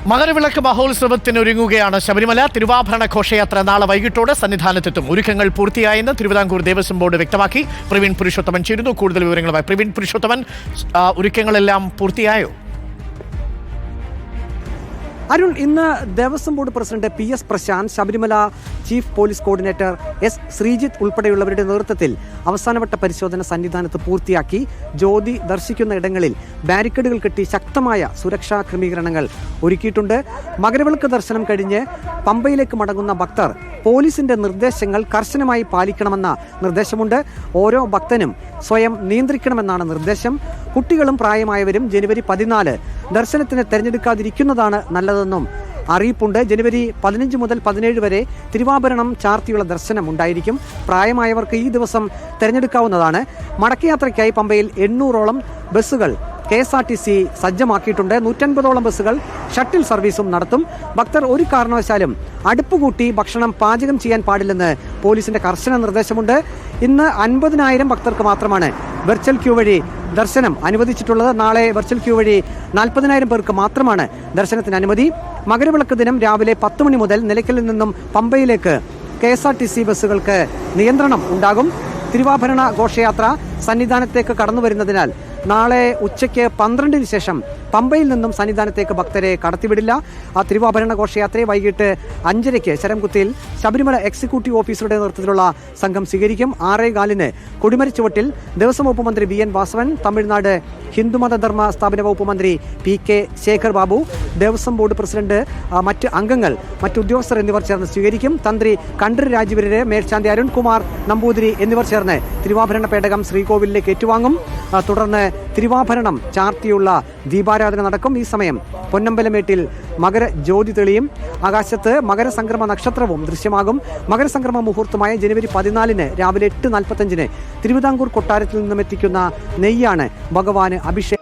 മകരവിളക്ക് മഹോത്സവത്തിനൊരുങ്ങുകയാണ് ശബരിമല. തിരുവാഭരണ ഘോഷയാത്ര നാളെ വൈകിട്ടോടെ സന്നിധാനത്തെത്തും. ഒരുക്കങ്ങൾ പൂർത്തിയായെന്ന് തിരുവിതാംകൂർ ദേവസ്വം ബോർഡ് വ്യക്തമാക്കി. പ്രവീൺ പുരുഷോത്തമൻ ചേരുന്നു കൂടുതൽ വിവരങ്ങളുമായി. പ്രവീൺ പുരുഷോത്തമൻ, ഒരുക്കങ്ങളെല്ലാം പൂർത്തിയായോ? അരുൺ, ഇന്ന് Devaswom board president PS Prashant, Sabarimala chief police coordinator S Sreejith ഉൾപ്പെടെയുള്ളവരുടെ നേതൃത്വത്തിൽ അവസാനവട്ട പരിശോധന സന്നിധാനത്ത് പൂർത്തിയാക്കി. ജ്യോതി ദർശിക്കുന്ന ഇടങ്ങളിൽ ബാരിക്കേഡുകൾ കെട്ടി ശക്തമായ സുരക്ഷാ ക്രമീകരണങ്ങൾ ഒരുക്കിയിട്ടുണ്ട്. മകരവിളക്ക് ദർശനം കഴിഞ്ഞ് പമ്പയിലേക്ക് മടങ്ങുന്ന ഭക്തർ പോലീസിന്റെ നിർദ്ദേശങ്ങൾ കർശനമായി പാലിക്കണമെന്ന നിർദ്ദേശമുണ്ട്. ഓരോ ഭക്തനും സ്വയം നിയന്ത്രിക്കണമെന്നാണ് നിർദ്ദേശം. കുട്ടികളും പ്രായമായവരും ജനുവരി 14 ദർശനത്തിന് തെരഞ്ഞെടുക്കാതിരിക്കുന്നതാണ് നല്ലതെന്നും അറിയിപ്പുണ്ട്. ജനുവരി 15 മുതൽ 17 വരെ തിരുവാഭരണം ചാർത്തിയുള്ള ദർശനം ഉണ്ടായിരിക്കും. പ്രായമായവർക്ക് ഈ ദിവസം തെരഞ്ഞെടുക്കാവുന്നതാണ്. മടക്കയാത്രയ്ക്കായി പമ്പയിൽ 800ഓളം ബസ്സുകൾ KSRTC സജ്ജമാക്കിയിട്ടുണ്ട്. 150ഓളം ബസ്സുകൾ ഷട്ടിൽ സർവീസും നടത്തും. ഭക്തർ ഒരു കാരണവശാലും അടുപ്പ് കൂട്ടി ഭക്ഷണം പാചകം ചെയ്യാൻ പാടില്ലെന്ന് പോലീസിന്റെ കർശന നിർദ്ദേശമുണ്ട്. ഇന്ന് 50,000 ഭക്തർക്ക് മാത്രമാണ് വെർച്വൽ ക്യൂ വഴി ദർശനം അനുവദിച്ചിട്ടുള്ളത്. നാളെ വെർച്വൽ ക്യൂ വഴി 40,000 പേർക്ക് മാത്രമാണ് ദർശനത്തിന് അനുമതി. മകരവിളക്ക് ദിനം രാവിലെ 10 മണി മുതൽ നിലയ്ക്കലിൽ നിന്നും പമ്പയിലേക്ക് KSRTC ബസ്സുകൾക്ക് നിയന്ത്രണം ഉണ്ടാകും. തിരുവാഭരണ ഘോഷയാത്ര സന്നിധാനത്തേക്ക് കടന്നു വരുന്നതിനാൽ നാളെ ഉച്ചയ്ക്ക് 12-ന് ശേഷം പമ്പയിൽ നിന്നും സന്നിധാനത്തേക്ക് ഭക്തരെ കടത്തിവിടില്ല. ആ തിരുവാഭരണ ഘോഷയാത്രയെ വൈകിട്ട് 5:30 ശരംകുത്തിയിൽ ശബരിമല എക്സിക്യൂട്ടീവ് ഓഫീസറുടെ നേതൃത്വത്തിലുള്ള സംഘം സ്വീകരിക്കും. 6:15-ന് കൊടിമരച്ചുവട്ടിൽ ദേവസ്വം വകുപ്പ് മന്ത്രി VN വാസവൻ, തമിഴ്നാട് ഹിന്ദുമത ധർമ്മ സ്ഥാപന വകുപ്പ് മന്ത്രി PK Shekhar Babu, Devaswom board president, മറ്റ് അംഗങ്ങൾ, മറ്റ് ഉദ്യോഗസ്ഥർ എന്നിവർ ചേർന്ന് സ്വീകരിക്കും. തന്ത്രി കണ്ഠര് രാജീവരര്, മേൽശാന്തി അരുൺകുമാർ നമ്പൂതിരി എന്നിവർ ചേർന്ന് തിരുവാഭരണ പേടകം ശ്രീകോവിലിലേക്ക് ഏറ്റുവാങ്ങും. തുടർന്ന് തിരുവാഭരണം ചാർത്തിയുള്ള ദീപാരാധന നടക്കും. ഈ സമയം പൊന്നമ്പലമേട്ടിൽ മകര ജ്യോതി തെളിയും. ആകാശത്ത് മകരസംക്രമ നക്ഷത്രവും ദൃശ്യമാകും. മകരസംക്രമ മുഹൂർത്തമായ ജനുവരി 14-ന് രാവിലെ 8:45-ന് തിരുവിതാംകൂർ കൊട്ടാരത്തിൽ നിന്നും എത്തിക്കുന്ന നെയ്യാണ് ഭഗവാന് അഭിഷേകം